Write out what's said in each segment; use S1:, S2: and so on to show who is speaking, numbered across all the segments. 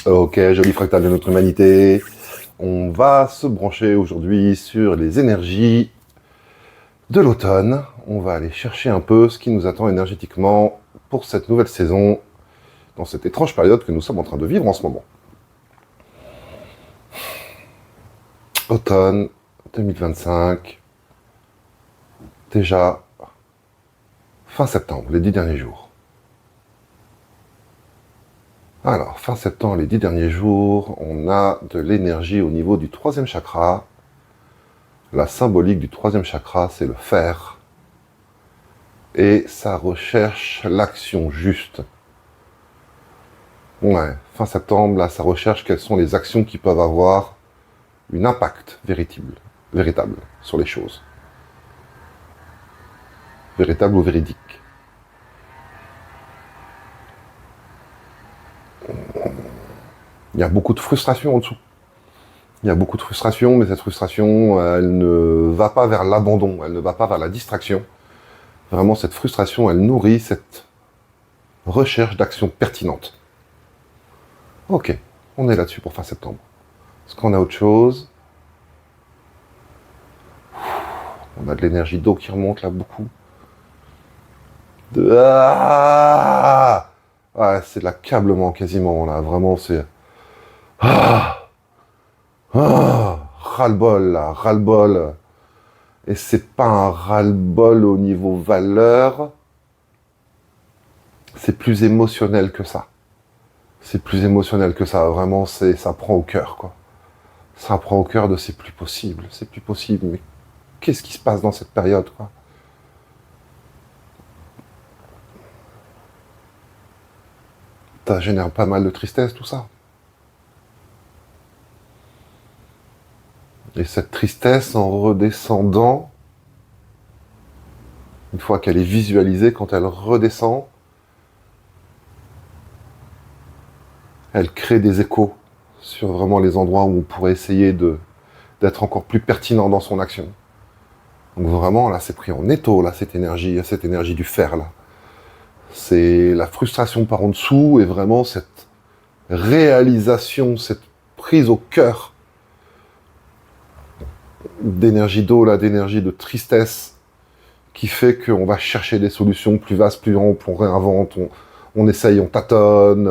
S1: Ok, joli fractal de notre humanité. On va se brancher aujourd'hui sur les énergies de l'automne. On va aller chercher un peu ce qui nous attend énergétiquement pour cette nouvelle saison, dans cette étrange période que nous sommes en train de vivre en ce moment. Automne 2025. Déjà fin septembre, les 10 derniers jours. Alors, fin septembre, les 10 derniers jours, on a de l'énergie au niveau du troisième chakra. La symbolique du troisième chakra, c'est le fer. Et ça recherche l'action juste. Ouais, fin septembre, là, ça recherche quelles sont les actions qui peuvent avoir un impact véritable sur les choses. Véritable ou véridique. Il y a beaucoup de frustration en dessous. Il y a beaucoup de frustration, mais cette frustration, elle ne va pas vers l'abandon, elle ne va pas vers la distraction. Vraiment, cette frustration, elle nourrit cette recherche d'action pertinente. Ok, on est là-dessus pour fin septembre. Est-ce qu'on a autre chose? On a de l'énergie d'eau qui remonte là, beaucoup. Ouais, c'est de l'accablement quasiment, là. Vraiment, c'est... Ras-le-bol, là, ras-le-bol. Et c'est pas un ras-le-bol au niveau valeur, c'est plus émotionnel que ça. C'est plus émotionnel que ça, vraiment, ça prend au cœur, quoi. Ça prend au cœur de c'est plus possible, mais qu'est-ce qui se passe dans cette période, quoi? Ça génère pas mal de tristesse, tout ça. Et cette tristesse, en redescendant, une fois qu'elle est visualisée, quand elle redescend, elle crée des échos sur vraiment les endroits où on pourrait essayer d'être encore plus pertinent dans son action. Donc vraiment, là, c'est pris en étau, là, cette énergie du fer, là. C'est la frustration par en dessous et vraiment cette réalisation, cette prise au cœur d'énergie d'eau, là, d'énergie de tristesse, qui fait qu'on va chercher des solutions plus vastes, plus amples, on réinvente, on essaye, on tâtonne,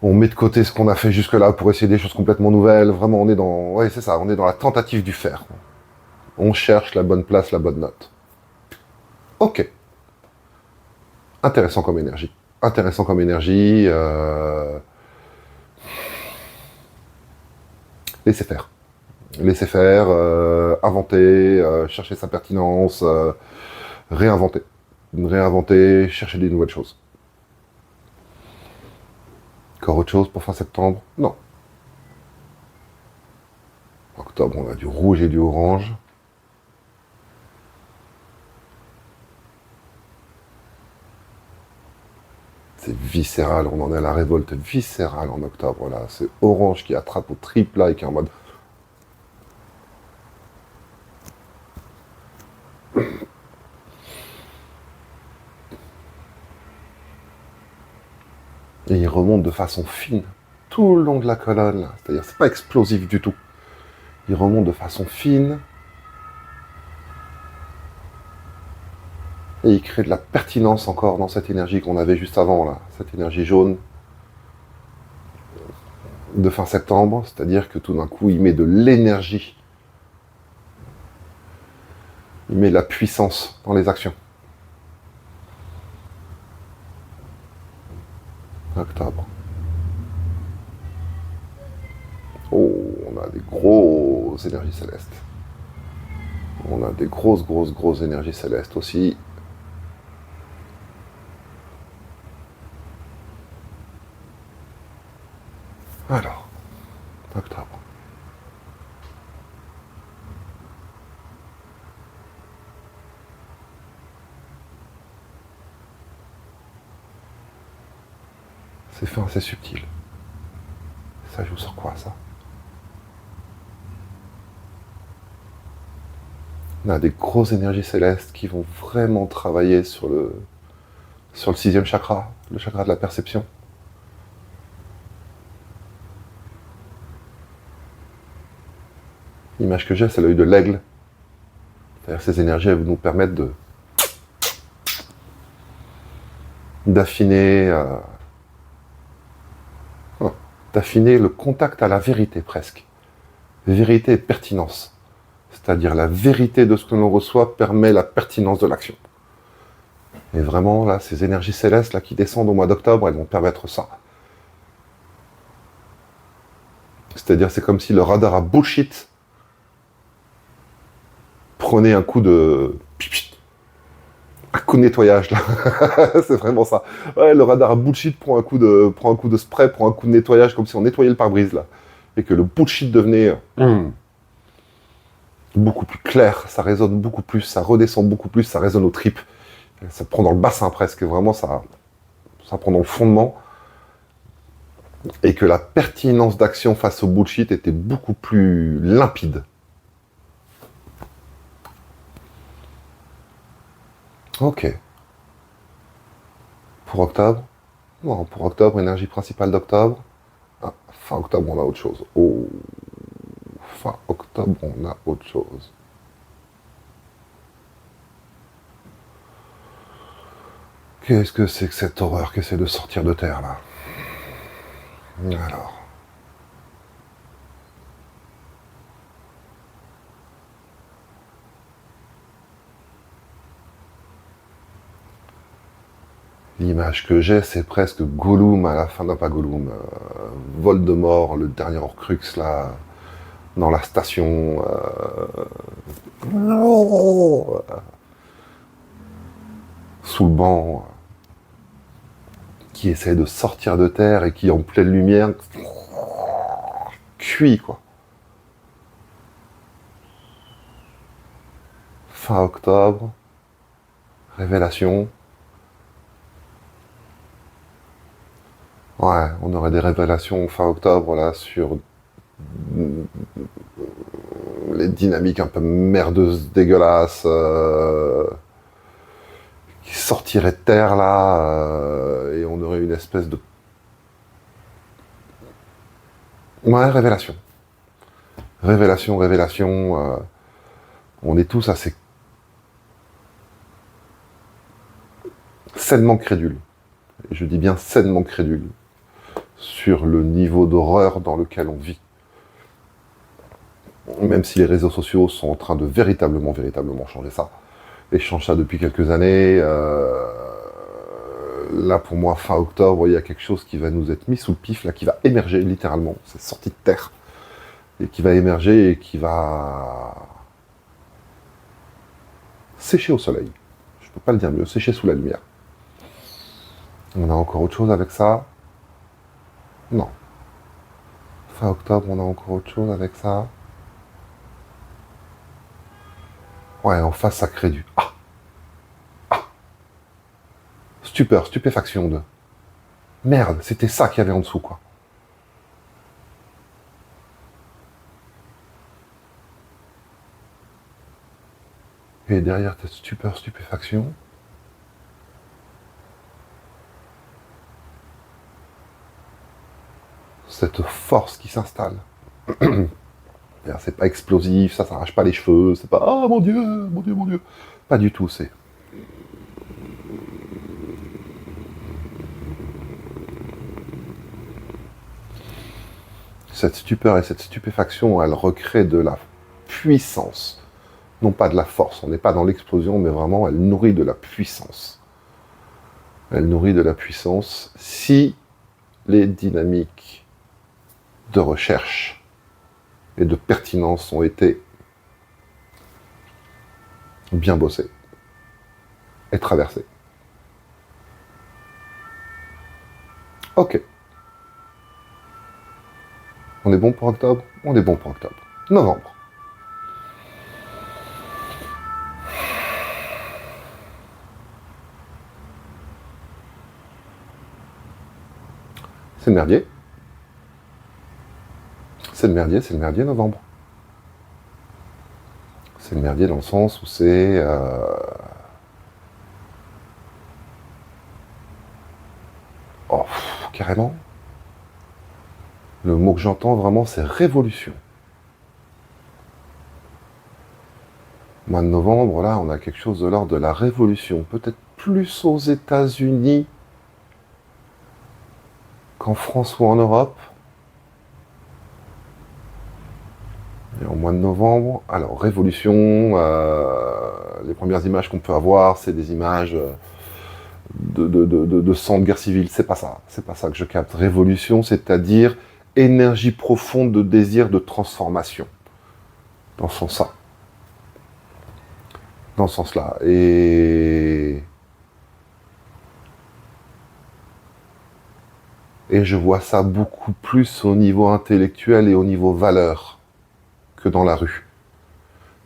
S1: on met de côté ce qu'on a fait jusque-là pour essayer des choses complètement nouvelles. Vraiment, on est dans... Ouais, c'est ça, on est dans la tentative du faire. On cherche la bonne place, la bonne note. Ok. Intéressant comme énergie. Intéressant comme énergie. Laissez faire. Laissez faire, inventer, chercher sa pertinence, réinventer. Réinventer, chercher des nouvelles choses. Encore autre chose pour fin septembre? Non. Octobre, on a du rouge et du orange. C'est viscéral, on en est à la révolte viscérale en octobre, là. C'est orange qui attrape au triple, là, et qui est en mode... Et il remonte de façon fine, tout le long de la colonne, là. C'est-à-dire, c'est pas explosif du tout. Il remonte de façon fine, et il crée de la pertinence encore dans cette énergie qu'on avait juste avant, là. Cette énergie jaune de fin septembre, c'est-à-dire que tout d'un coup, il met de l'énergie. Il met de la puissance dans les actions. Octobre. Oh, on a des grosses énergies célestes. On a des grosses énergies célestes aussi. Alors, octobre. C'est fin, c'est subtil. Ça joue sur quoi, ça? On a des grosses énergies célestes qui vont vraiment travailler sur le sixième chakra, le chakra de la perception. L'image que j'ai, c'est l'œil de l'aigle. C'est-à-dire ces énergies, elles nous permettent d'affiner le contact à la vérité presque. Vérité et pertinence. C'est-à-dire la vérité de ce que l'on reçoit permet la pertinence de l'action. Et vraiment, là, ces énergies célestes là, qui descendent au mois d'octobre, elles vont permettre ça. C'est-à-dire, c'est comme si le radar à bullshit prenait un coup de nettoyage, là. C'est vraiment ça. Ouais, le radar à bullshit prend un coup de spray, prend un coup de nettoyage, comme si on nettoyait le pare-brise, là. Et que le bullshit devenait beaucoup plus clair, ça résonne beaucoup plus, ça redescend beaucoup plus, ça résonne aux tripes. Ça prend dans le bassin presque, vraiment, ça prend dans le fondement. Et que la pertinence d'action face au bullshit était beaucoup plus limpide. Ok. Pour octobre? Non, pour octobre, énergie principale d'octobre. Ah, fin octobre, on a autre chose. Oh, fin octobre, on a autre chose. Qu'est-ce que c'est que cette horreur qui essaie de sortir de terre, là? Alors. L'image que j'ai, c'est presque Gollum à la fin, non pas Gollum, Voldemort, le dernier Horcrux, là, dans la station. Sous le banc, qui essaie de sortir de terre et qui, en pleine lumière, cuit, quoi. Fin octobre, révélation. Ouais, on aurait des révélations fin octobre, là, sur les dynamiques un peu merdeuses, dégueulasses, qui sortiraient de terre, là, et on aurait une espèce de... Ouais, révélation. Révélation, on est tous assez sainement crédules. Et je dis bien sainement crédules sur le niveau d'horreur dans lequel on vit. Même si les réseaux sociaux sont en train de véritablement changer ça. Et changent ça depuis quelques années. Là, pour moi, fin octobre, il y a quelque chose qui va nous être mis sous le pif, là, qui va émerger littéralement. C'est sorti de terre. Et qui va émerger et qui va sécher au soleil. Je peux pas le dire mieux, sécher sous la lumière. On a encore autre chose avec ça? Non. Fin octobre, on a encore autre chose avec ça? Ouais, en face, ça crée du... Stupeur, stupéfaction de... Merde, c'était ça qu'il y avait en dessous, quoi. Et derrière cette stupeur, stupéfaction... cette force qui s'installe. C'est pas explosif, ça s'arrache pas les cheveux, c'est pas « Ah, mon Dieu, mon Dieu, mon Dieu !» Pas du tout, c'est... Cette stupeur et cette stupéfaction, elle recrée de la puissance. Non pas de la force, on n'est pas dans l'explosion, mais vraiment, elle nourrit de la puissance. Elle nourrit de la puissance si les dynamiques de recherche et de pertinence ont été bien bossées et traversées. Ok. On est bon pour octobre? On est bon pour octobre. Novembre. C'est le merdier. C'est le merdier novembre. C'est le merdier dans le sens où c'est... Oh, carrément. Le mot que j'entends vraiment, c'est révolution. Mois de novembre, là, on a quelque chose de l'ordre de la révolution. Peut-être plus aux États-Unis qu'en France ou en Europe. Et en mois de novembre, alors révolution, les premières images qu'on peut avoir, c'est des images de sang de guerre civile. C'est pas ça que je capte. Révolution, c'est-à-dire énergie profonde de désir de transformation. Dans ce sens-là. Dans ce sens-là. Et je vois ça beaucoup plus au niveau intellectuel et au niveau valeur que dans la rue.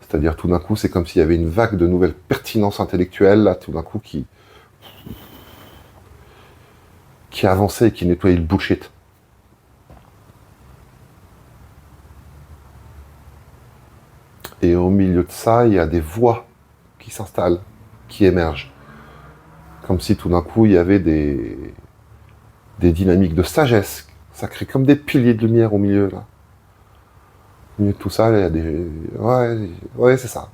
S1: C'est-à-dire tout d'un coup, c'est comme s'il y avait une vague de nouvelles pertinences intellectuelles, là, tout d'un coup, qui avançait et qui nettoyait le bullshit. Et au milieu de ça, il y a des voix qui s'installent, qui émergent. Comme si tout d'un coup, il y avait des dynamiques de sagesse. Ça crée comme des piliers de lumière au milieu, là. Au milieu de tout ça, il y a des... Ouais, c'est ça.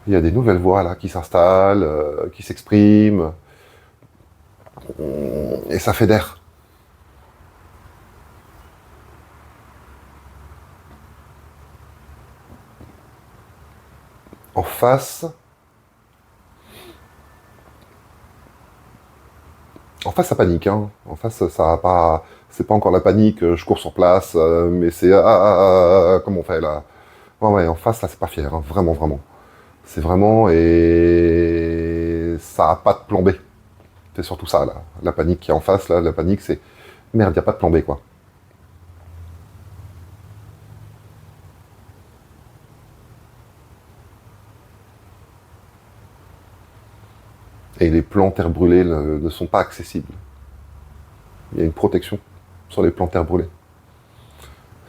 S1: Il y a des nouvelles voix, là, qui s'installent, qui s'expriment. Et ça fédère. En face, ça panique. Hein. En face, ça va pas. C'est pas encore la panique. Je cours sur place, mais c'est comment on fait là. Ouais, en face, là, c'est pas fier. Hein. Vraiment, vraiment. C'est vraiment et ça a pas de plan B. C'est surtout ça là. La panique qui est en face là, la panique, c'est merde, y a pas de plan B quoi. Et les plans terre brûlée ne sont pas accessibles. Il y a une protection sur les plans terre brûlée.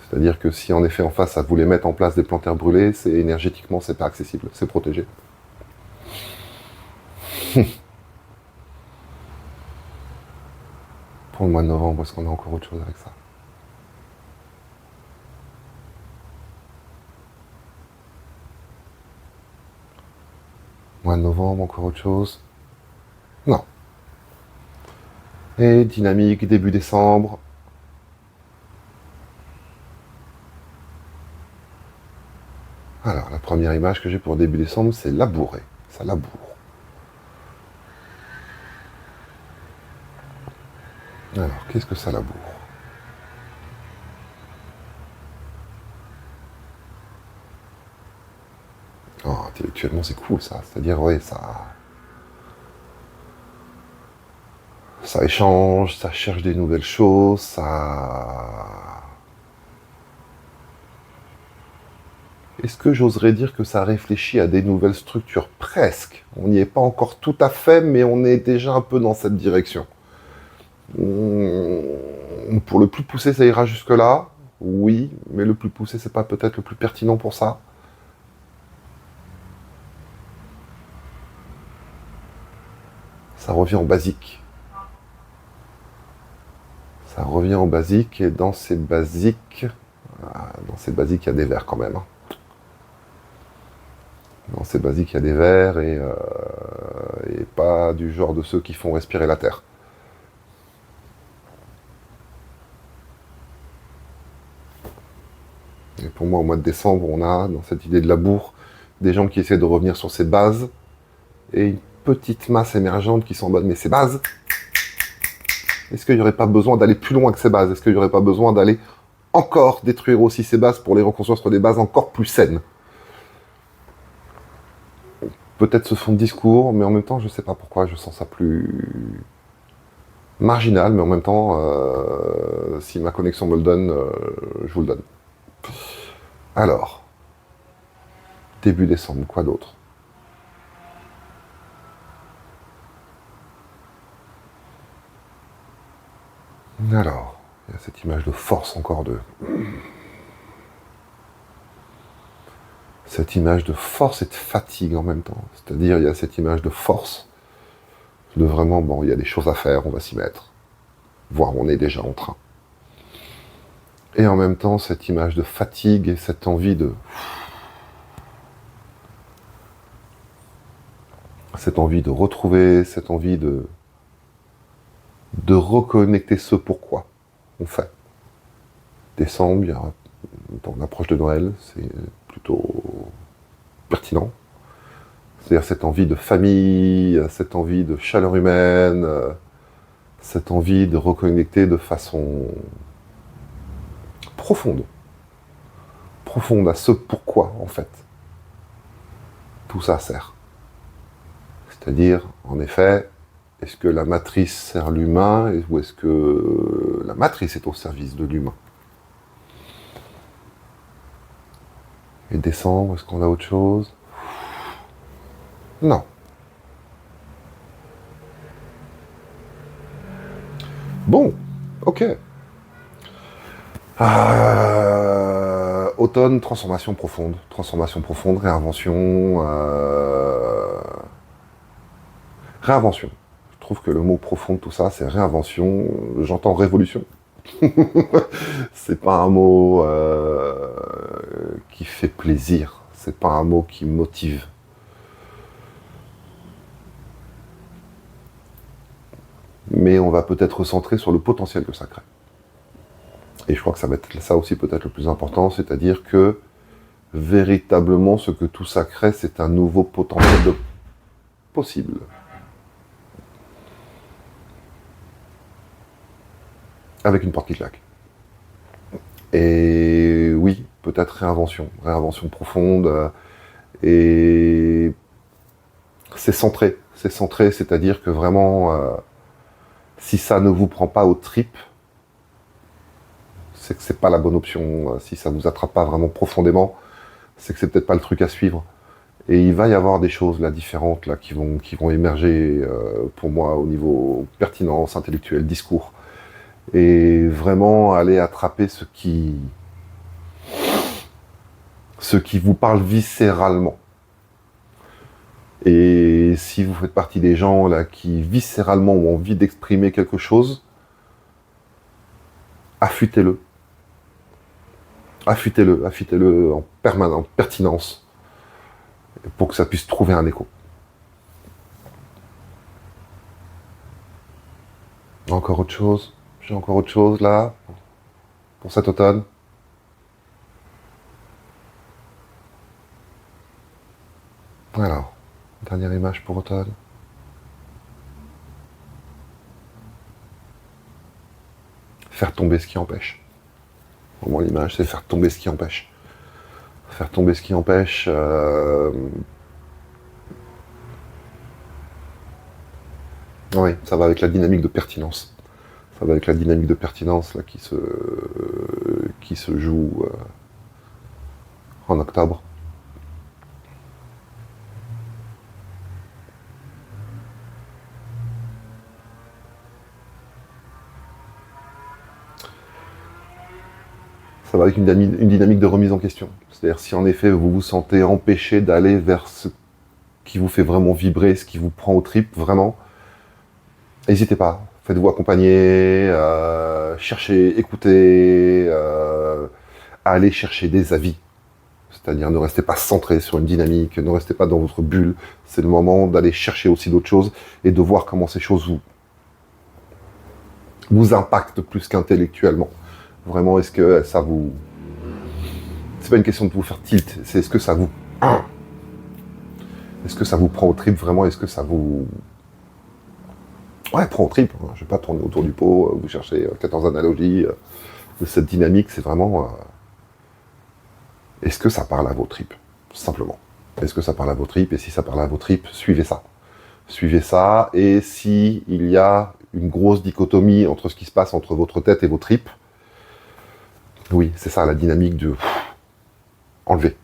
S1: C'est-à-dire que si en effet en face ça voulait mettre en place des plans terre brûlée, c'est énergétiquement c'est pas accessible, c'est protégé. Pour le mois de novembre, est-ce qu'on a encore autre chose avec ça? Mois de novembre, encore autre chose? Non. Et dynamique, début décembre. Alors, la première image que j'ai pour début décembre, c'est labourer. Ça laboure. Alors, qu'est-ce que ça laboure? Oh, intellectuellement, c'est cool ça. C'est-à-dire, ouais, ça échange, ça cherche des nouvelles choses, ça... Est-ce que j'oserais dire que ça réfléchit à des nouvelles structures? Presque. On n'y est pas encore tout à fait, mais on est déjà un peu dans cette direction. Pour le plus poussé, ça ira jusque-là. Oui, mais le plus poussé, c'est pas peut-être le plus pertinent pour ça. Ça revient au basique. Ça revient au basique, et dans ces basiques, il y a des vers quand même. Hein. Dans ces basiques, il y a des vers et pas du genre de ceux qui font respirer la terre. Et pour moi, au mois de décembre, on a, dans cette idée de labour, des gens qui essaient de revenir sur ces bases et une petite masse émergente qui sont en mode mais ces bases, est-ce qu'il n'y aurait pas besoin d'aller plus loin que ces bases? Est-ce qu'il n'y aurait pas besoin d'aller encore détruire aussi ces bases pour les reconstruire sur des bases encore plus saines? Peut-être ce fond de discours, mais en même temps, je ne sais pas pourquoi, je sens ça plus marginal, mais en même temps, si ma connexion me le donne, je vous le donne. Alors, début décembre, quoi d'autre? Alors, il y a cette image de force encore de... Cette image de force et de fatigue en même temps. C'est-à-dire, il y a cette image de force, de vraiment, bon, il y a des choses à faire, on va s'y mettre. Voire on est déjà en train. Et en même temps, cette image de fatigue et cette envie de... cette envie de retrouver, cette envie de reconnecter ce pourquoi on fait. Décembre, on approche de Noël, c'est plutôt pertinent. C'est-à-dire cette envie de famille, cette envie de chaleur humaine, cette envie de reconnecter de façon profonde à ce pourquoi, en fait, tout ça sert. C'est-à-dire, en effet, est-ce que la matrice sert l'humain ou est-ce que la matrice est au service de l'humain? Et décembre, est-ce qu'on a autre chose? Non. Bon, ok. Automne, transformation profonde, réinvention. Réinvention. Je trouve que le mot profond de tout ça, c'est réinvention. J'entends révolution. C'est pas un mot qui fait plaisir. C'est pas un mot qui motive. Mais on va peut-être recentrer sur le potentiel que ça crée. Et je crois que ça va être ça aussi peut-être le plus important, c'est-à-dire que véritablement ce que tout ça crée, c'est un nouveau potentiel de possible. Avec une porte qui claque. Et oui, peut-être réinvention profonde, et c'est centré, c'est-à-dire que vraiment, si ça ne vous prend pas aux tripes, c'est que c'est pas la bonne option. Si ça vous attrape pas vraiment profondément, c'est que c'est peut-être pas le truc à suivre. Et il va y avoir des choses là différentes là qui vont émerger pour moi au niveau pertinence, intellectuelle, discours. Et vraiment aller attraper ce qui vous parle viscéralement. Et si vous faites partie des gens là qui viscéralement ont envie d'exprimer quelque chose, affûtez-le. Affûtez-le en permanence, en pertinence, pour que ça puisse trouver un écho. Encore autre chose? J'ai encore autre chose là, pour cet automne? Alors, dernière image pour automne. Faire tomber ce qui empêche. Vraiment, l'image, c'est faire tomber ce qui empêche. Faire tomber ce qui empêche. Oui, ça va avec la dynamique de pertinence. Ça va avec la dynamique de pertinence là, qui se joue en octobre. Ça va avec une dynamique de remise en question. C'est-à-dire si en effet vous vous sentez empêché d'aller vers ce qui vous fait vraiment vibrer, ce qui vous prend aux tripes, vraiment, n'hésitez pas. Faites-vous accompagner, cherchez, écoutez, allez chercher des avis. C'est-à-dire ne restez pas centré sur une dynamique, ne restez pas dans votre bulle. C'est le moment d'aller chercher aussi d'autres choses et de voir comment ces choses vous impactent plus qu'intellectuellement. Vraiment, est-ce que ça vous... C'est pas une question de vous faire tilt, c'est est-ce que ça vous... Est-ce que ça vous prend aux tripes vraiment? Est-ce que ça vous... Ouais, prend aux tripes. Je vais pas tourner autour du pot, vous cherchez 14 analogies de cette dynamique, c'est vraiment... Est-ce que ça parle à vos tripes? Simplement. Est-ce que ça parle à vos tripes? Et si ça parle à vos tripes, suivez ça. Suivez ça, et si il y a une grosse dichotomie entre ce qui se passe entre votre tête et vos tripes, oui, c'est ça la dynamique de enlever.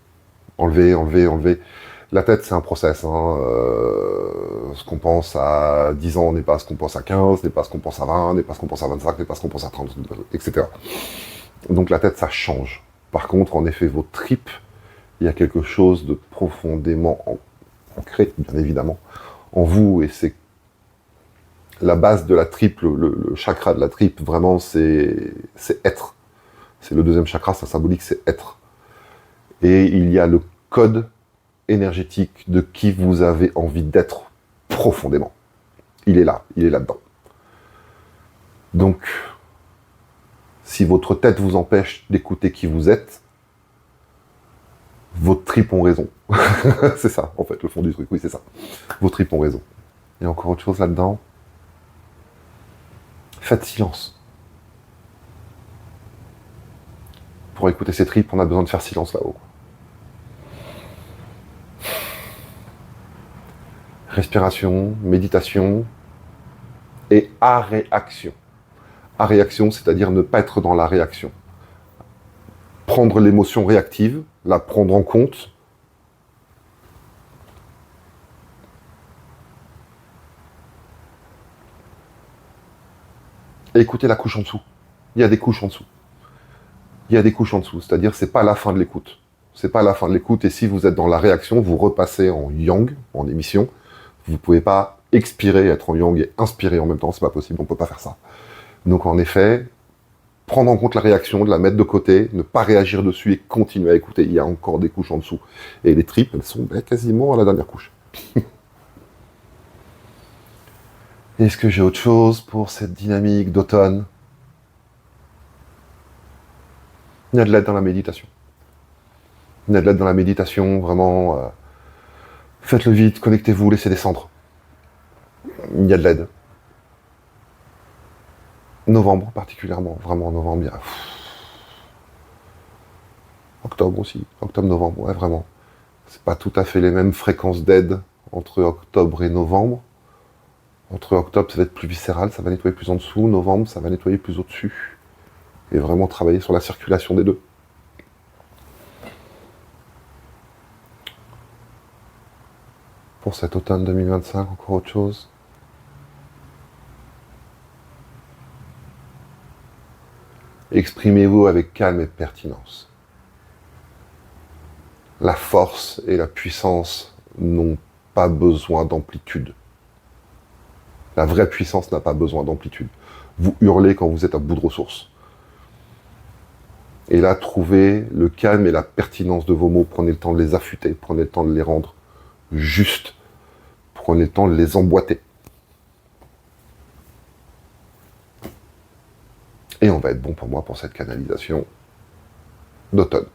S1: La tête, c'est un process. Ce qu'on pense à 10 ans n'est pas ce qu'on pense à 15, n'est pas ce qu'on pense à 20, n'est pas ce qu'on pense à 25, n'est pas ce qu'on pense à 30, etc. Donc la tête, ça change. Par contre, en effet, vos tripes, il y a quelque chose de profondément ancré, bien évidemment, en vous, et c'est la base de la tripe, le chakra de la tripe, vraiment, c'est être. C'est le deuxième chakra, ça symbolique, c'est être. Et il y a le code énergétique de qui vous avez envie d'être profondément. Il est là, il est là-dedans. Donc, si votre tête vous empêche d'écouter qui vous êtes, vos tripes ont raison. C'est ça, en fait, le fond du truc. Oui, c'est ça. Vos tripes ont raison. Il y a encore autre chose là-dedans. Faites silence. Pour écouter ces tripes, on a besoin de faire silence là-haut. Respiration, méditation et à-réaction. À-réaction, c'est-à-dire ne pas être dans la réaction. Prendre l'émotion réactive, la prendre en compte. Et écouter la couche en dessous. Il y a des couches en dessous. Il y a des couches en dessous, c'est-à-dire c'est pas la fin de l'écoute. C'est pas la fin de l'écoute, et si vous êtes dans la réaction, vous repassez en yang, en émission. Vous pouvez pas expirer, être en yang et inspirer en même temps, c'est pas possible, on peut pas faire ça. Donc en effet, prendre en compte la réaction, de la mettre de côté, ne pas réagir dessus et continuer à écouter. Il y a encore des couches en dessous. Et les tripes, elles sont quasiment à la dernière couche. Est-ce que j'ai autre chose pour cette dynamique d'automne? Il y a de l'aide dans la méditation. Il y a de l'aide dans la méditation, vraiment. Faites-le vite, connectez-vous, laissez descendre. Il y a de l'aide. Novembre particulièrement, vraiment novembre, il y a... Octobre aussi, octobre-novembre, ouais, vraiment. C'est pas tout à fait les mêmes fréquences d'aide entre octobre et novembre. Entre octobre, ça va être plus viscéral, ça va nettoyer plus en dessous. Novembre, ça va nettoyer plus au-dessus. Et vraiment travailler sur la circulation des deux. Pour cet automne 2025, encore autre chose? Exprimez-vous avec calme et pertinence. La force et la puissance n'ont pas besoin d'amplitude. La vraie puissance n'a pas besoin d'amplitude. Vous hurlez quand vous êtes à bout de ressources. Et là, trouvez le calme et la pertinence de vos mots. Prenez le temps de les affûter, prenez le temps de les rendre justes. Prenez le temps de les emboîter. Et on va être bon pour moi pour cette canalisation d'automne.